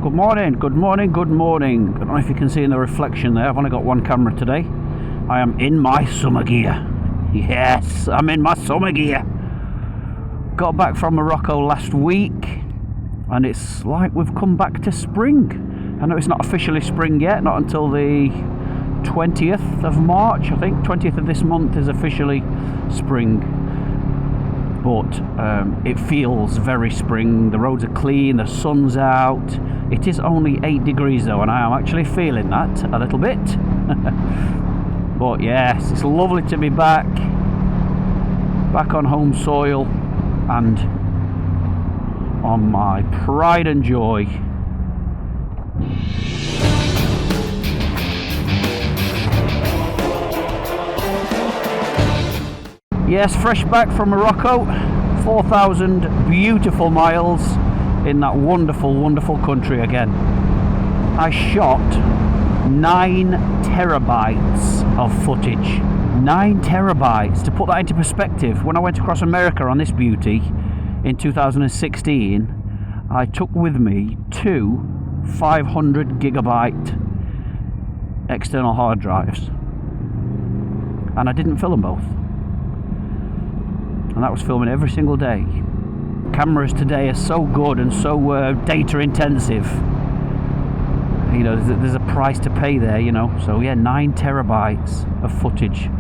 Good morning, good morning, good morning. I don't know if you can see in the reflection there, I've only got one camera today. I am in my summer gear. Yes, I'm in my summer gear. Got back from Morocco last week, and it's like we've come back to spring. I know it's not officially spring yet, not until the 20th of March, I think. 20th of this month is officially spring. But it feels very spring. The roads are clean, the sun's out. It is only 8 degrees though, and I am actually feeling that a little bit. But yes, it's lovely to be back on home soil and on my pride and joy. Yes, fresh back from Morocco, 4,000 beautiful miles in that wonderful, wonderful country again. I shot 9 terabytes of footage. 9 terabytes. To put that into perspective, when I went across America on this beauty in 2016, I took with me 2 500 gigabyte external hard drives. And I didn't fill them both. And that was filming every single day. Cameras today are so good and so data intensive. You know, there's a price to pay there, you know. So yeah, 9 terabytes of footage.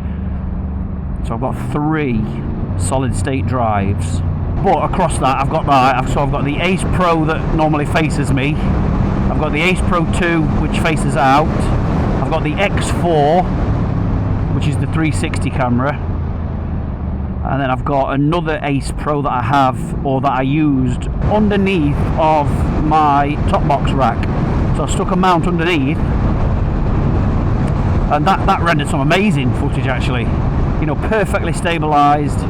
So I've got 3 solid state drives. But across that, I've got the Ace Pro that normally faces me. I've got the Ace Pro 2, which faces out. I've got the X4, which is the 360 camera. And then I've got another Ace Pro that I have, or that I used, underneath of my top box rack. So I stuck a mount underneath, and that rendered some amazing footage actually. You know, perfectly stabilised,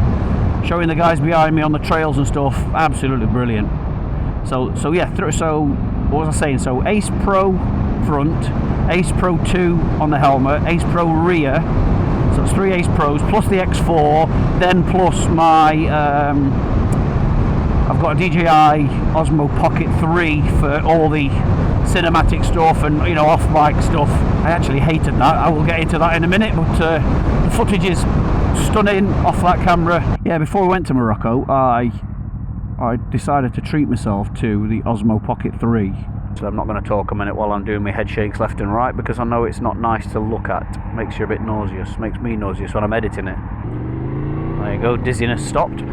showing the guys behind me on the trails and stuff. Absolutely brilliant. So yeah, so what was I saying? So Ace Pro front, Ace Pro 2 on the helmet, Ace Pro rear. So it's 3 Ace Pros plus the X4, then plus my I've got a DJI Osmo Pocket 3 for all the cinematic stuff and, you know, off-mic stuff. I actually hated that. I will get into that in a minute, but the footage is stunning off that camera. Yeah, before we went to Morocco, I decided to treat myself to the Osmo Pocket 3. So I'm not going to talk a minute while I'm doing my head shakes left and right, because I know it's not nice to look at. Makes you a bit nauseous. Makes me nauseous when I'm editing it. There you go, dizziness stopped.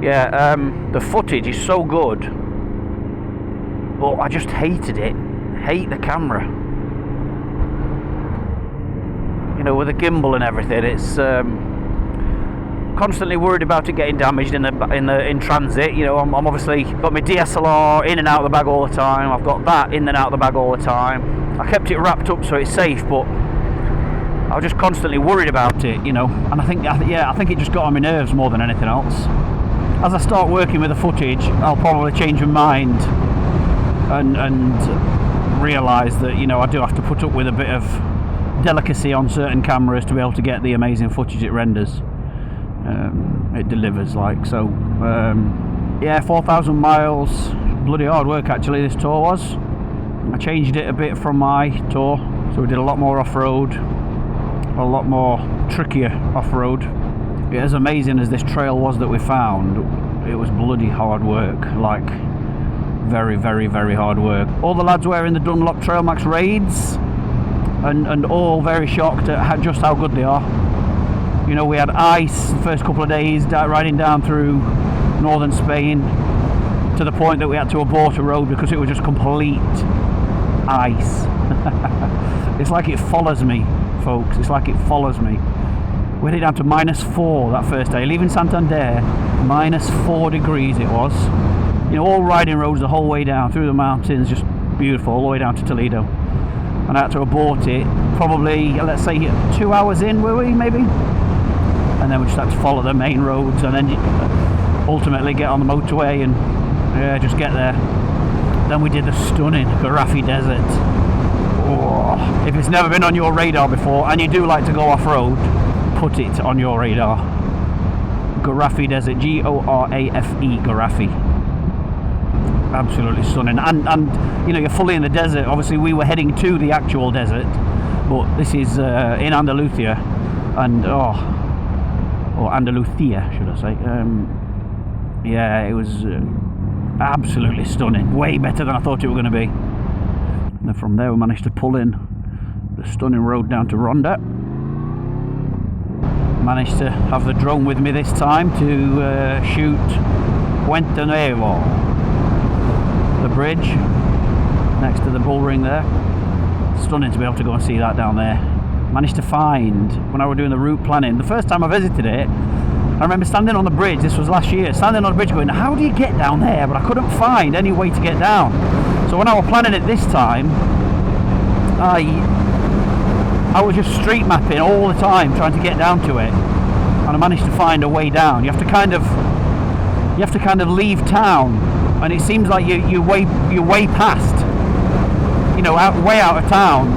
Yeah, the footage is so good, but I just hated it. Hate the camera. You know, with the gimbal and everything, it's constantly worried about it getting damaged in transit. You know, I'm obviously got my DSLR in and out of the bag all the time. I've got that in and out of the bag all the time. I kept it wrapped up so it's safe, but I was just constantly worried about it, you know. And I think it just got on my nerves more than anything else. As I start working with the footage, I'll probably change my mind and realise that, you know, I do have to put up with a bit of delicacy on certain cameras to be able to get the amazing footage it renders. It delivers, like. So yeah, 4,000 miles, bloody hard work actually this tour was. I changed it a bit from my tour, so we did a lot more off-road, a lot more trickier off-road. As amazing as this trail was that we found, it was bloody hard work, like very, very, very hard work. All the lads were in the Dunlop Trail Max raids, and all very shocked at just how good they are. You know, we had ice the first couple of days riding down through northern Spain, to the point that we had to abort a road because it was just complete ice. It's like it follows me, folks. It's like it follows me. We had it down to -4 that first day, leaving Santander. -4 degrees it was. You know, all riding roads the whole way down through the mountains, just beautiful, all the way down to Toledo. And I had to abort it probably, let's say, 2 hours in, were we, maybe? And then we just had to follow the main roads and then ultimately get on the motorway and just get there. Then we did the stunning Garaffi Desert. Oh, if it's never been on your radar before and you do like to go off-road, put it on your radar. Garaffi Desert, G-O-R-A-F-E, Garaffi. absolutely stunning. And you know, you're fully in the desert. Obviously we were heading to the actual desert, but this is in Andalusia, and or Andalusia should I say. Yeah, it was absolutely stunning, way better than I thought it were going to be. And then from there we managed to pull in the stunning road down to Ronda. Managed to have the drone with me this time to shoot Puente Nuevo, the bridge next to the bull ring there. Stunning to be able to go and see that down there. Managed to find, when I was doing the route planning, the first time I visited it, I remember standing on the bridge, this was last year, standing on the bridge going, how do you get down there? But I couldn't find any way to get down. So when I was planning it this time, I was just street mapping all the time, trying to get down to it, and I managed to find a way down. You have to kind of leave town, and it seems like you're way past, you know, way out of town.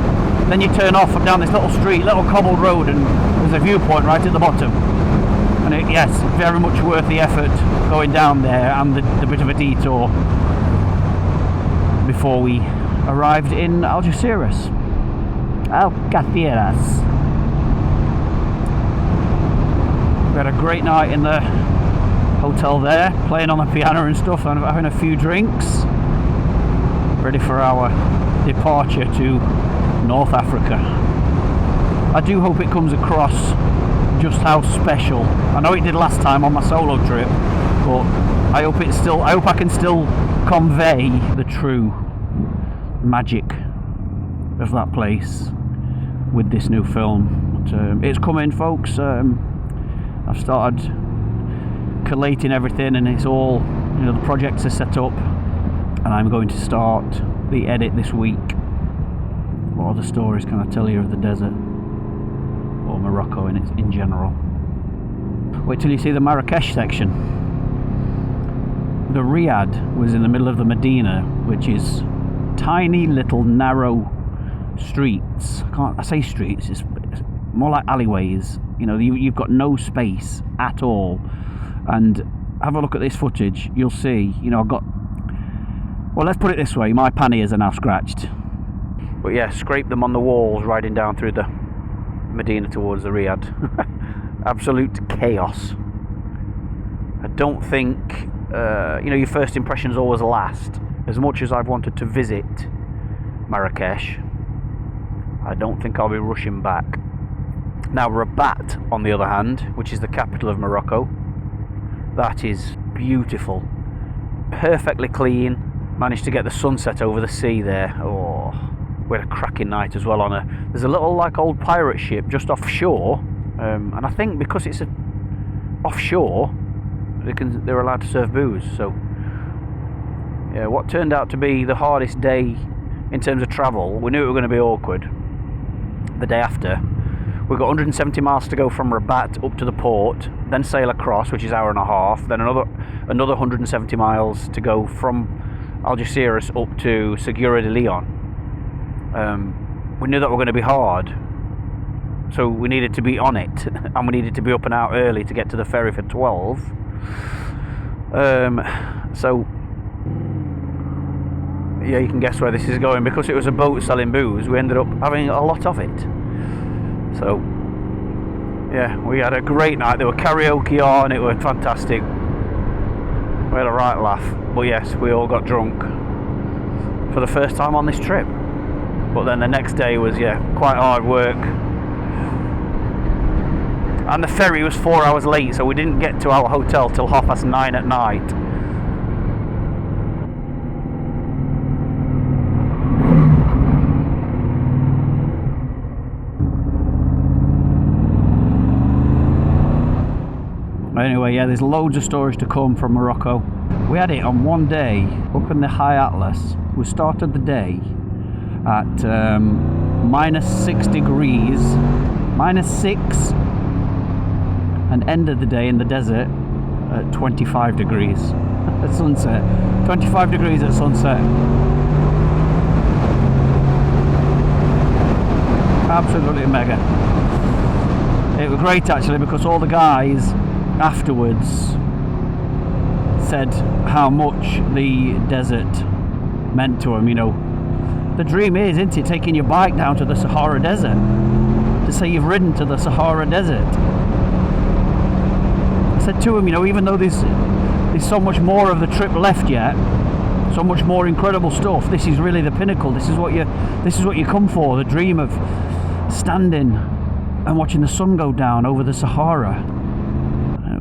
Then you turn off down this little street, little cobbled road, and there's a viewpoint right at the bottom. And yes, very much worth the effort going down there and the bit of a detour before we arrived in Algeciras. Algeciras. We had a great night in the hotel there, playing on the piano and stuff, and having a few drinks, ready for our departure to North Africa. I do hope it comes across just how special. I know it did last time on my solo trip, but I hope I can still convey the true magic of that place with this new film. But, it's coming, folks. I've started collating everything, and it's all, you know, the projects are set up, and I'm going to start the edit this week. What other stories can I tell you of the desert or Morocco in general? Wait till you see the Marrakesh section. The Riyadh was in the middle of the Medina, which is tiny little narrow streets. I say streets, it's more like alleyways. You know, you've got no space at all. And have a look at this footage, you'll see, you know, well, let's put it this way, my panniers are now scratched. But yeah, scrape them on the walls riding down through the Medina towards the Riyadh. Absolute chaos. I don't think, you know, your first impressions always last. As much as I've wanted to visit Marrakesh, I don't think I'll be rushing back. Now Rabat, on the other hand, which is the capital of Morocco, that is beautiful, perfectly clean. Managed to get the sunset over the sea there. Oh, we had a cracking night as well. There's a little like old pirate ship just offshore, and I think because it's offshore, they're allowed to serve booze. So yeah, what turned out to be the hardest day in terms of travel, we knew it was going to be awkward. The day after, we've got 170 miles to go from Rabat up to the port, then sail across, which is an hour and a half, then another 170 miles to go from Algeciras up to Segura de Leon. We knew that were going to be hard, so we needed to be on it, and we needed to be up and out early to get to the ferry for 12. So yeah, you can guess where this is going. Because it was a boat selling booze, we ended up having a lot of it. So yeah, we had a great night. There were karaoke on, it was fantastic. We had a right laugh. But yes, we all got drunk for the first time on this trip. But then the next day was, yeah, quite hard work. And the ferry was 4 hours late, so we didn't get to our hotel till 9:30 at night. Anyway, yeah, there's loads of stories to come from Morocco. We had it on one day up in the High Atlas. We started the day at -6 degrees, -6, and ended the day in the desert at 25 degrees at sunset. 25 degrees at sunset. Absolutely mega. It was great actually, because all the guys afterwards said how much the desert meant to him. You know, the dream is, isn't it, taking your bike down to the Sahara Desert, to say you've ridden to the Sahara Desert. I said to him, you know, even though there's so much more of the trip left yet, so much more incredible stuff, this is really the pinnacle. This is what you come for, the dream of standing and watching the sun go down over the Sahara.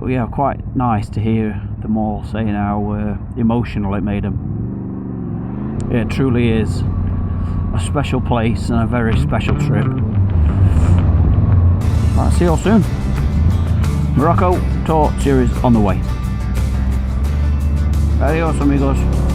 Yeah, quite nice to hear them all saying how emotional it made them. Yeah, it truly is a special place and a very special trip. Right, see you all soon. Morocco Tour series on the way. Adios, amigos.